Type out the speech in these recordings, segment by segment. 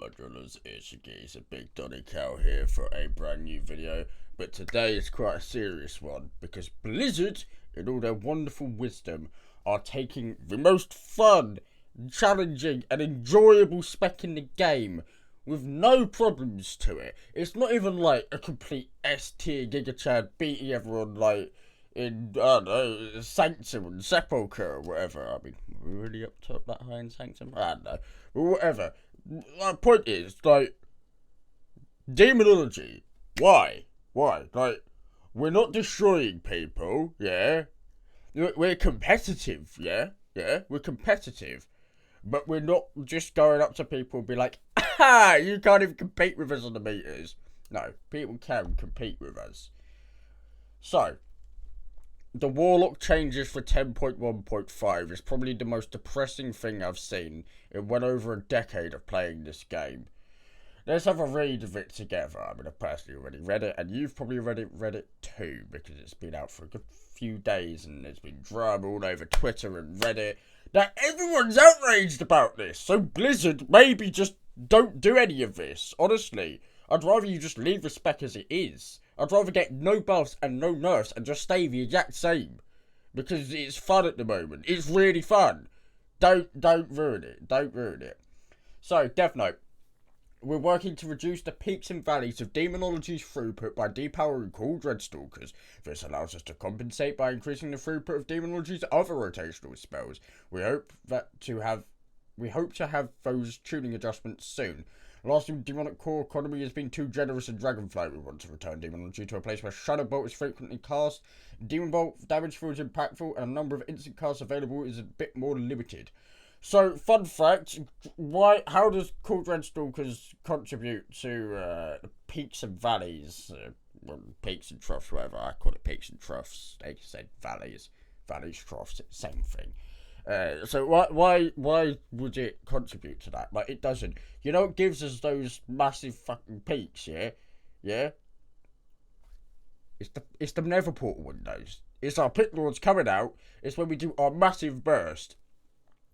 my drillers, it's your geese, a big Donny Cow here for a brand new video. But today is quite a serious one because Blizzard, in all their wonderful wisdom, are taking the most fun, challenging and enjoyable spec in the game with no problems to it. It's not even like a complete S tier Giga Chad beating everyone like in, I don't know, Sanctum and Sepulchre or whatever. I mean, we're really up top that high in Sanctum? I don't know. But whatever. My point is, like, demonology. Why? Like, we're not destroying people, yeah? We're competitive, yeah? We're competitive. But we're not just going up to people and be like, ah, you can't even compete with us on the meters. No, people can compete with us. So, the warlock changes for 10.1.5 is probably the most depressing thing I've seen in well over a decade of playing this game. Let's have a read of it together. I mean, I've personally already read it, and you've probably read it too, because it's been out for a good few days, and there's been drama all over Twitter and Reddit that everyone's outraged about this. So Blizzard, maybe just don't do any of this. Honestly, I'd rather you just leave the spec as it is. I'd rather get no buffs and no nerfs and just stay the exact same. Because it's fun at the moment. It's really fun. Don't ruin it. Don't ruin it. So, Death Note. We're working to reduce the peaks and valleys of demonology's throughput by depowering cool dreadstalkers. This allows us to compensate by increasing the throughput of demonology's other rotational spells. We hope to have those tuning adjustments soon. Lastly, demonic core economy has been too generous in Dragonflight. We want to return demonology to a place where Shadow Bolt is frequently cast. Demon Bolt damage feels impactful, and a number of instant casts available is a bit more limited. So, fun fact: how does cool dreadstalkers contribute to the peaks and valleys? Peaks and troughs, whatever. I call it peaks and troughs. They said valleys, troughs, same thing. So why would it contribute to that? Like, it doesn't. You know, it gives us those massive fucking peaks, yeah? It's the nether portal windows. It's our pit lords coming out. It's when we do our massive burst.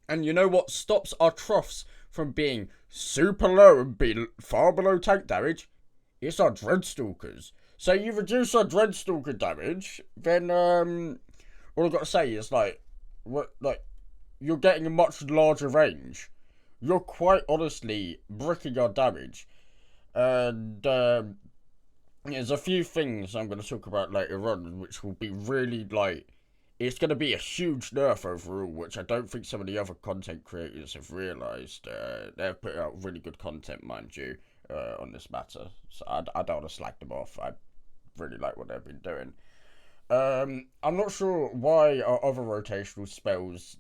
And you know what stops our troughs from being super low and being far below tank damage? It's our dreadstalkers. So you reduce our dreadstalker damage, then all I've got to say is you're getting a much larger range. You're quite honestly bricking our damage. And there's a few things I'm going to talk about later on, which will be really, it's going to be a huge nerf overall, which I don't think some of the other content creators have realised. They've put out really good content, mind you, on this matter. So I don't want to slag them off. I really like what they've been doing. I'm not sure why our other rotational spells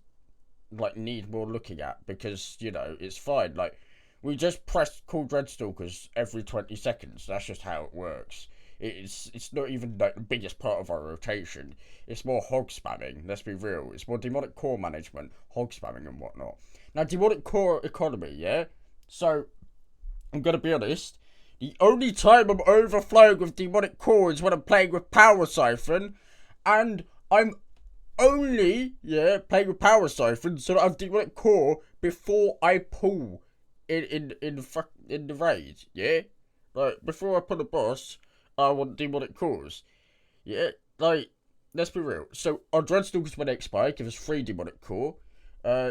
need more looking at, because, you know, it's fine. We just press cool dreadstalkers every 20 seconds. That's just how it works. It's not even the biggest part of our rotation. It's more hog spamming, let's be real. It's more demonic core management, hog spamming and whatnot. Now, demonic core economy, yeah? So, I'm gonna be honest. The only time I'm overflowing with demonic core is when I'm playing with Power Siphon. And I'm only, playing with Power Siphon so that I have demonic core before I pull in the raid, yeah? Before I pull a boss, I want demonic cores. Yeah, let's be real. So, our dreadstalkers, when they expire, give us 3 demonic core.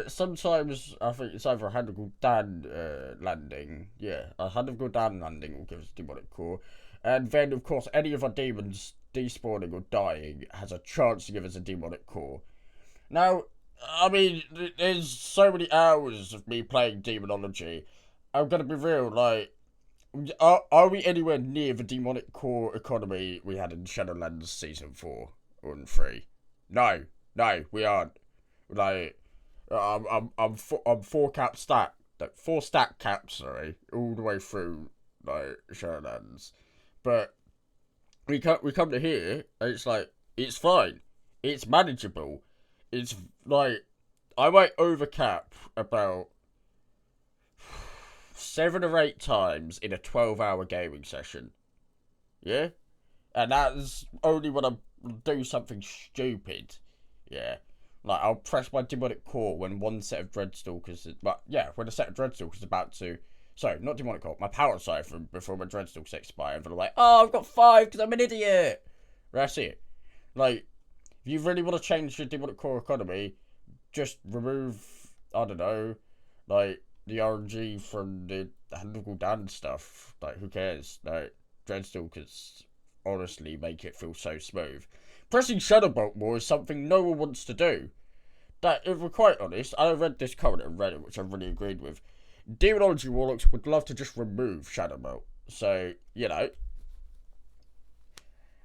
Sometimes, I think it's either a Hand of Gul'dan landing. Yeah, a Hand of Gul'dan landing will give us demonic core. And then, of course, any of our demons despawning or dying has a chance to give us a demonic core. Now, I mean, there's so many hours of me playing demonology. I'm gonna be real, are we anywhere near the demonic core economy we had in Shadowlands Season 4 or 3? No, we aren't. I'm 4 cap stack, 4 stack caps, sorry, all the way through Shadowlands. But we come to here, and it's fine, it's manageable. It's I might overcap about 7 or 8 times in a 12-hour gaming session. Yeah? And that's only when I do something stupid. Yeah. I'll press my demonic core when one set of dreadstalkers when a set of dreadstalkers is about to Sorry, not demonic core. My power siphon before my dreadstalks expire. And they're like, oh, I've got 5 because I'm an idiot. That's it. Like, if you really want to change your demonic core economy, just remove, I don't know, like, the RNG from the handle down stuff. Like, who cares? Like, dreadstalkers honestly make it feel so smooth. Pressing Shadowbolt more is something no one wants to do. That, if we're quite honest, I read this comment on Reddit, which I really agreed with. Demonology warlocks would love to just remove Shadowbolt. So, you know,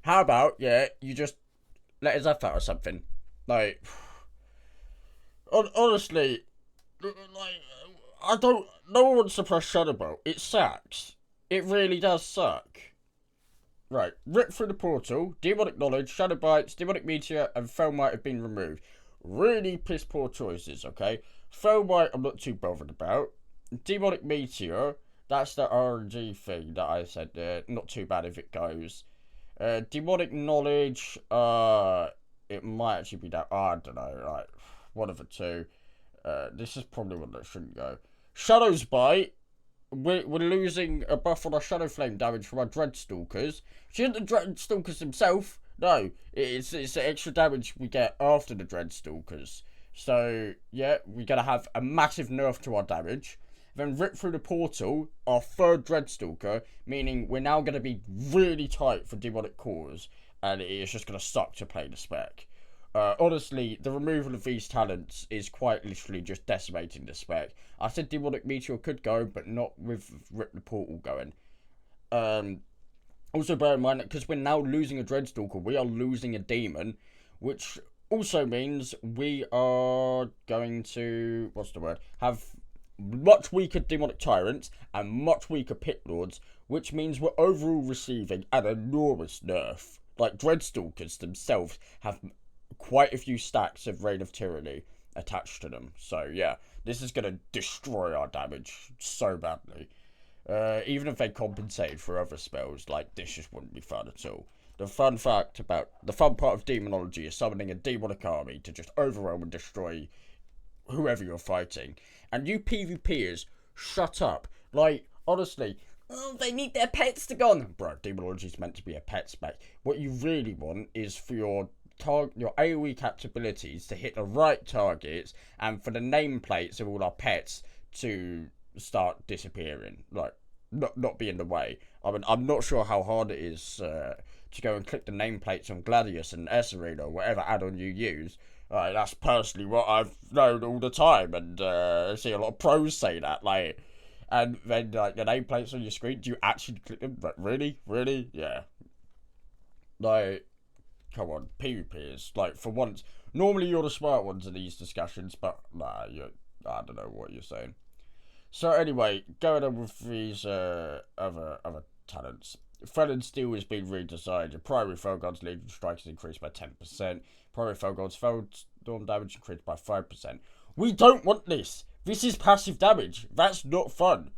how about, yeah, you just let his F out or something. Like, honestly, like, no one wants to press Shadowbolt. It sucks. It really does suck. Right, rip through the portal, demonic knowledge, shadow bites, demonic meteor, and Felmite have been removed. Really piss poor choices, okay? Felmite I'm not too bothered about. Demonic meteor, that's the RNG thing that I said there. Not too bad if it goes. Demonic knowledge, it might actually be that. I don't know, like, one of the two. This is probably one that shouldn't go. Shadow's bite. We're losing a buff on our Shadow Flame damage from our Dreadstalkers. Which isn't the Dreadstalkers themselves. No, it's the extra damage we get after the Dreadstalkers. So, yeah, we're going to have a massive nerf to our damage. Then rip through the portal, our third Dreadstalker, meaning we're now going to be really tight for demonic cores. And it's just going to suck to play the spec. Honestly, the removal of these talents is quite literally just decimating the spec. I said Demonic Meteor could go, but not with Rip the Portal going. Also bear in mind that because we're now losing a Dreadstalker, we are losing a demon, which also means we are going to, have much weaker Demonic Tyrants and much weaker Pit Lords, which means we're overall receiving an enormous nerf. Like, Dreadstalkers themselves have quite a few stacks of Reign of Tyranny attached to them. So, yeah, this is going to destroy our damage so badly. Even if they compensated for other spells, like, this just wouldn't be fun at all. The fun part of demonology is summoning a demonic army to just overwhelm and destroy whoever you're fighting. And you PvPers, shut up. Like, honestly, oh, they need their pets to go on. Bro, demonology is meant to be a pet spec. What you really want is for your AoE capabilities to hit the right targets, and for the nameplates of all our pets to start disappearing, like not be in the way. I mean, I'm not sure how hard it is to go and click the nameplates on Gladius and Esserine or whatever add-on you use. That's personally what I've known all the time, and I see a lot of pros say that. Like, and then like the nameplates on your screen, do you actually click them? Like, really, yeah. Like, come on, PvPers. Like, for once, normally you're the smart ones in these discussions, but nah, I don't know what you're saying. So anyway, going on with these other talents. Felon Steel has been redesigned. Your primary Felguard's Legion Strike is increased by 10%. Primary Felguard's Storm damage increased by 5%. We don't want this. This is passive damage. That's not fun.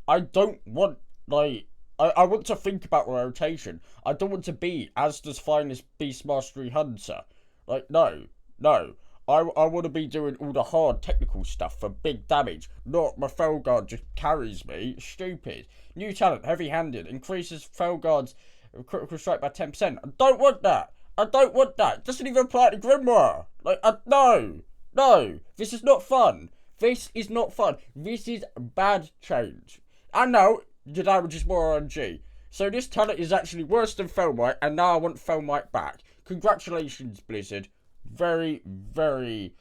I don't want, like, I want to think about rotation. I don't want to be Asda's finest Beast Mastery Hunter. Like, no. I want to be doing all the hard technical stuff for big damage. Not my Felguard just carries me. Stupid. New talent, Heavy Handed. Increases Felguard's critical strike by 10%. I don't want that. It doesn't even apply to Grimoire. Like, no. This is not fun. This is bad change. I know your damage is more RNG. So this talent is actually worse than Felmite, and now I want Felmite back. Congratulations, Blizzard. Very, very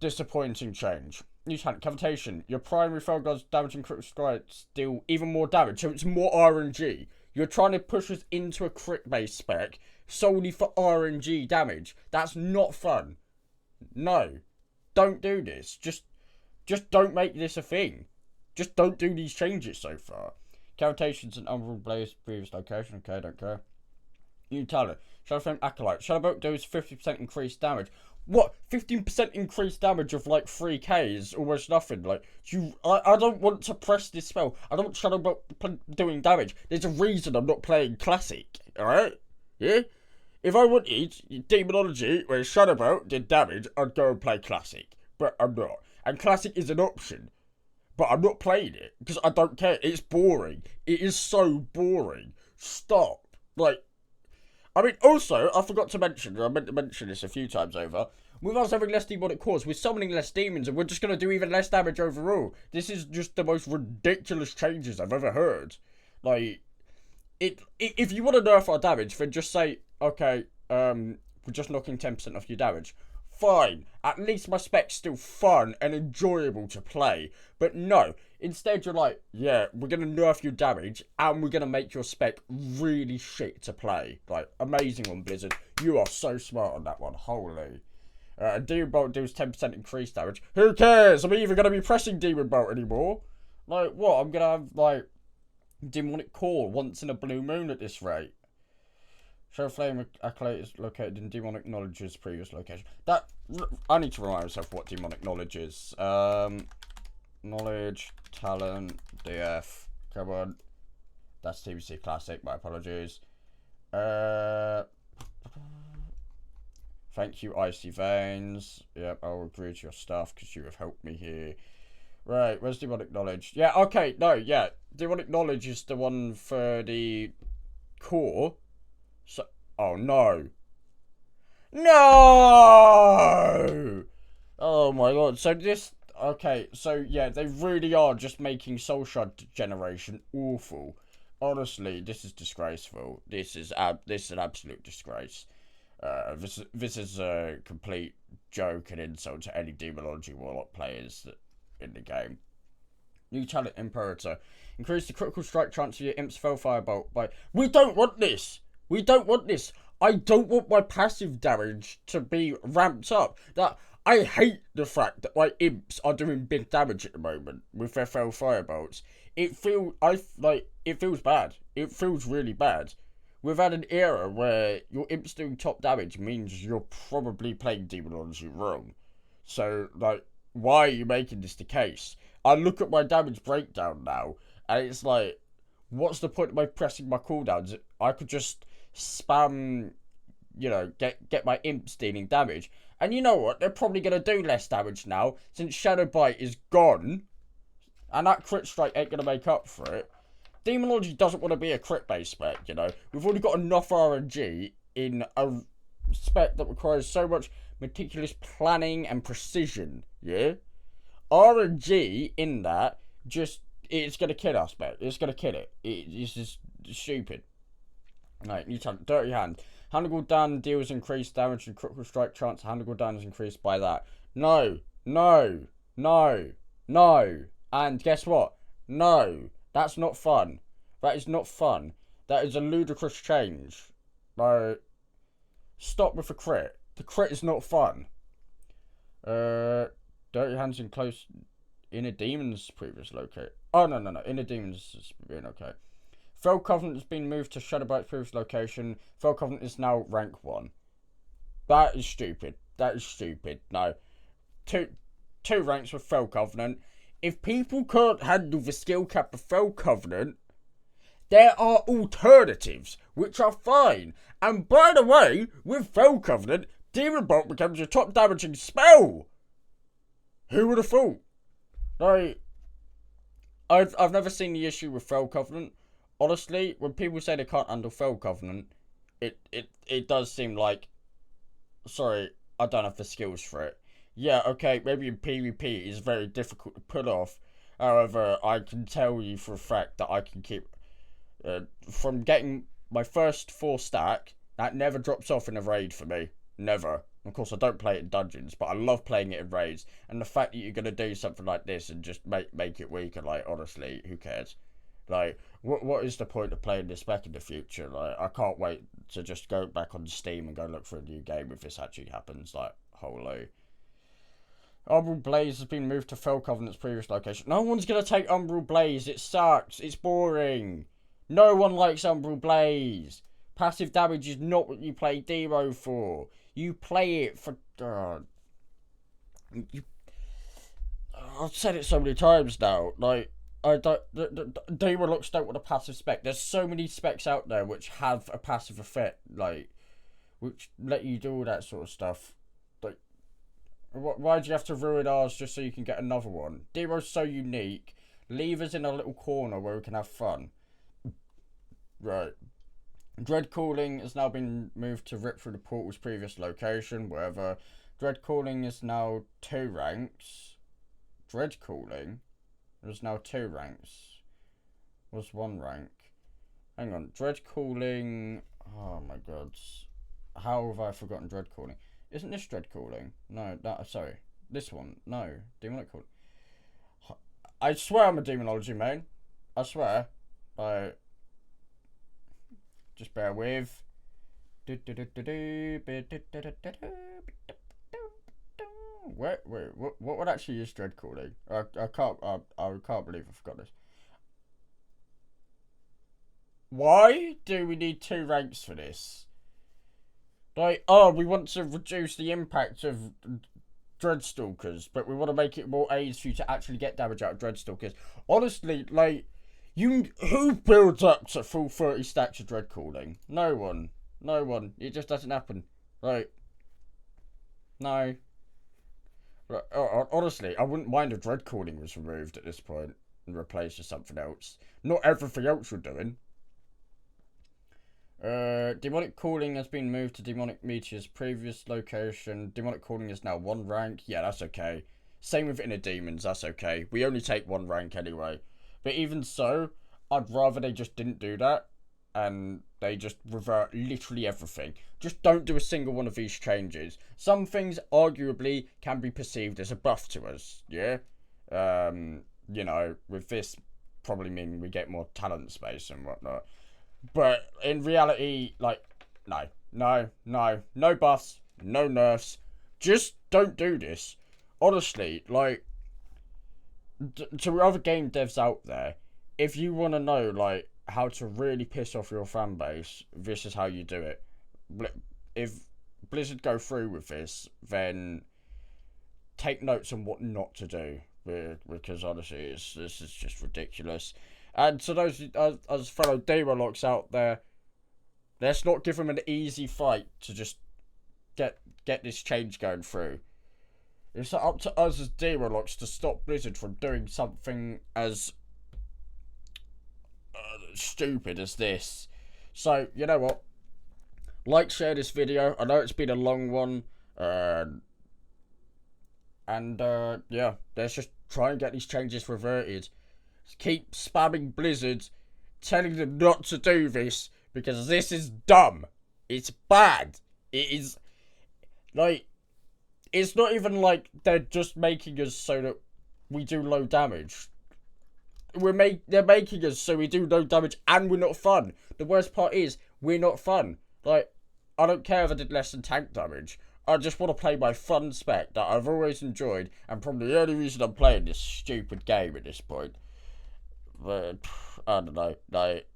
disappointing change. New talent, Cavitation. Your primary Felguard's damage and critical strikes deal even more damage, so it's more RNG. You're trying to push us into a crit-based spec solely for RNG damage. That's not fun. No. Don't do this. Just don't make this a thing. Just don't do these changes so far. Cavitation's an unruled blaze previous location. Okay, don't care. New talent. Shadowflame Acolyte. Shadowbolt does 50% increased damage. What? 15% increased damage of like 3k is almost nothing. Like, I don't want to press this spell. I don't want Shadowbolt doing damage. There's a reason I'm not playing Classic. Alright? Yeah? If I wanted Demonology where Shadowbolt did damage, I'd go and play Classic. But I'm not. And Classic is an option. but I'm not playing it because I don't care. It's boring. It is so boring. Stop. Like, I mean, also, I forgot to mention, I meant to mention this a few times over, with us having less demonic cores, we're summoning less demons, and we're just going to do even less damage overall. This is just the most ridiculous changes I've ever heard. Like, if you want to nerf our damage, then just say, okay, we're just knocking 10% off your damage. Fine, at least my spec's still fun and enjoyable to play. But no, instead you're like, yeah, we're going to nerf your damage and we're going to make your spec really shit to play. Like, amazing one, Blizzard. You are so smart on that one, holy. Demon Bolt deals 10% increased damage. Who cares? I'm even going to be pressing Demon Bolt anymore. Like, what? I'm going to have, like, demonic core once in a blue moon at this rate. Show flame accolade is located in demonic knowledge's previous location. That I need to remind myself what demonic knowledge is. Knowledge, talent, DF. Come on. That's TBC Classic, my apologies. Thank you, Icy Veins. Yep, I'll agree to your stuff because you have helped me here. Right, where's demonic knowledge? Yeah, okay, no, yeah. Demonic knowledge is the one for the core. So, oh no. No! Oh my god, so this, okay, so yeah, they really are just making Soul Shard generation awful. Honestly, this is disgraceful. This is an absolute disgrace. This is a complete joke and insult to any demonology warlock players in the game. New talent Imperator. Increase the critical strike chance of your Imp's Fell Firebolt by... We don't want this! We don't want this. I don't want my passive damage to be ramped up. That I hate the fact that my imps are doing big damage at the moment with their Fell Firebolts. It feels bad. It feels really bad. We've had an era where your imps doing top damage means you're probably playing demonology wrong. So, like, why are you making this the case? I look at my damage breakdown now, and it's like, what's the point of my pressing my cooldowns? I could just spam, you know, get my imps dealing damage. And you know what? They're probably going to do less damage now, since Shadow Bite is gone. And that crit strike ain't going to make up for it. Demonology doesn't want to be a crit-based spec, you know. We've already got enough RNG in a spec that requires so much meticulous planning and precision, yeah? RNG in that, just, it's going to kill our spec. It's going to kill it. It's just stupid. Right, new talent. Dirty Hand. Hand Gul'dan deals increased damage and critical strike chance. Hand Gul'dan is increased by that. No. No. No. No. And guess what? No. That's not fun. That is not fun. That is a ludicrous change. Like, stop with the crit. The crit is not fun. Dirty Hands in close... Inner Demons previous locate. Oh, no. Inner Demons has been okay. Fell Covenant has been moved to Shadowbite's previous location. Fell Covenant is now rank 1. That is stupid. That is stupid. No. Two ranks with Fell Covenant. If people can't handle the skill cap of Fell Covenant, there are alternatives, which are fine. And by the way, with Fell Covenant, Demon Bolt becomes your top damaging spell. Who would have thought? Like, I've never seen the issue with Fell Covenant. Honestly, when people say they can't handle Fell Covenant, it does seem like, sorry, I don't have the skills for it. Yeah, okay, maybe in PvP it's very difficult to pull off. However, I can tell you for a fact that I can keep, from getting my first 4 stack, that never drops off in a raid for me. Never. Of course, I don't play it in dungeons, but I love playing it in raids. And the fact that you're going to do something like this and just make it weaker, like, honestly, who cares? Like, what is the point of playing this back in the future? Like, I can't wait to just go back on Steam and go look for a new game if this actually happens. Like, holy. Umbral Blaze has been moved to Fell Covenant's previous location. No one's going to take Umbral Blaze. It sucks. It's boring. No one likes Umbral Blaze. Passive damage is not what you play Demo for. You play it for... I've said it so many times now. Like, I don't... Warlocks don't want a passive spec. There's so many specs out there which have a passive effect. Like, which let you do all that sort of stuff. Like, Why do you have to ruin ours just so you can get another one? Demo's so unique. Leave us in a little corner where we can have fun. Right. Dread Calling has now been moved to rip through the portal's previous location, wherever. Dread Calling is now 2 ranks. Dread Calling is now 2 ranks. Was 1 rank. Hang on. Dread Calling. Oh my god. How have I forgotten Dread Calling? Isn't this Dread Calling? No, sorry. This one. No. Demonic Calling. I swear I'm a demonology main. I swear. Just bear with. Wait, what would actually use Dread Calling? I can't believe I forgot this. Why do we need 2 ranks for this? Like, oh, we want to reduce the impact of Dreadstalkers, but we want to make it more aids for you to actually get damage out of Dreadstalkers. Honestly, like, who builds up to full 30 stacks of Dread Calling? No one. No one. It just doesn't happen. Like, no. Honestly, I wouldn't mind if Dread Calling was removed at this point and replaced with something else. Not everything else you're doing. Demonic Calling has been moved to Demonic Meteor's previous location. Demonic Calling is now 1 rank. Yeah, that's okay. Same with Inner Demons, that's okay. We only take 1 rank anyway. But even so, I'd rather they just didn't do that. And they just revert literally everything. Just don't do a single one of these changes. Some things, arguably, can be perceived as a buff to us, yeah? You know, with this probably meaning we get more talent space and whatnot. But in reality, like, no buffs, no nerfs. Just don't do this. Honestly, like, to other game devs out there, if you want to know, like, how to really piss off your fan base, this is how you do it. If Blizzard go through with this, then take notes on what not to do. Because honestly, this is just ridiculous. And to those as fellow warlocks out there, let's not give them an easy fight to just get this change going through. It's up to us as warlocks to stop Blizzard from doing something as stupid as this. So, you know what? Like, share this video. I know it's been a long one. Yeah, let's just try and get these changes reverted. Keep spamming Blizzard, telling them not to do this, because this is dumb. It's bad. It is, like, it's not even like they're just making us so that we do low damage. They're making us so we do low damage and we're not fun. The worst part is, we're not fun. Like, I don't care if I did less than tank damage. I just want to play my fun spec that I've always enjoyed, and probably the only reason I'm playing this stupid game at this point. But I don't know. Like,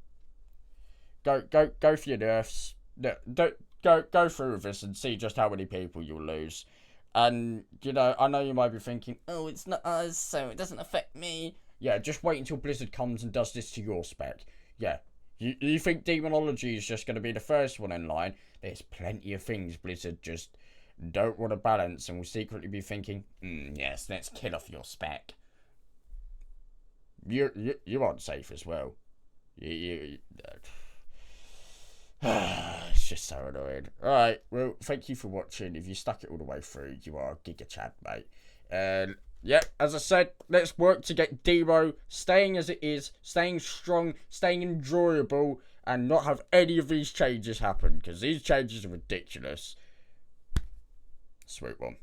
go for your nerfs. No, don't go through with this and see just how many people you'll lose. And you know, I know you might be thinking, oh, it's not us, so it doesn't affect me. Yeah, just wait until Blizzard comes and does this to your spec. Yeah, you think demonology is just going to be the first one in line? There's plenty of things Blizzard just don't want to balance, and will secretly be thinking, yes, let's kill off your spec. You aren't safe as well. It's just so annoying. Alright, well, thank you for watching. If you stuck it all the way through, you are Giga Chad, mate. And yeah, as I said, let's work to get Demo staying as it is, staying strong, staying enjoyable, and not have any of these changes happen, because these changes are ridiculous. Sweet one.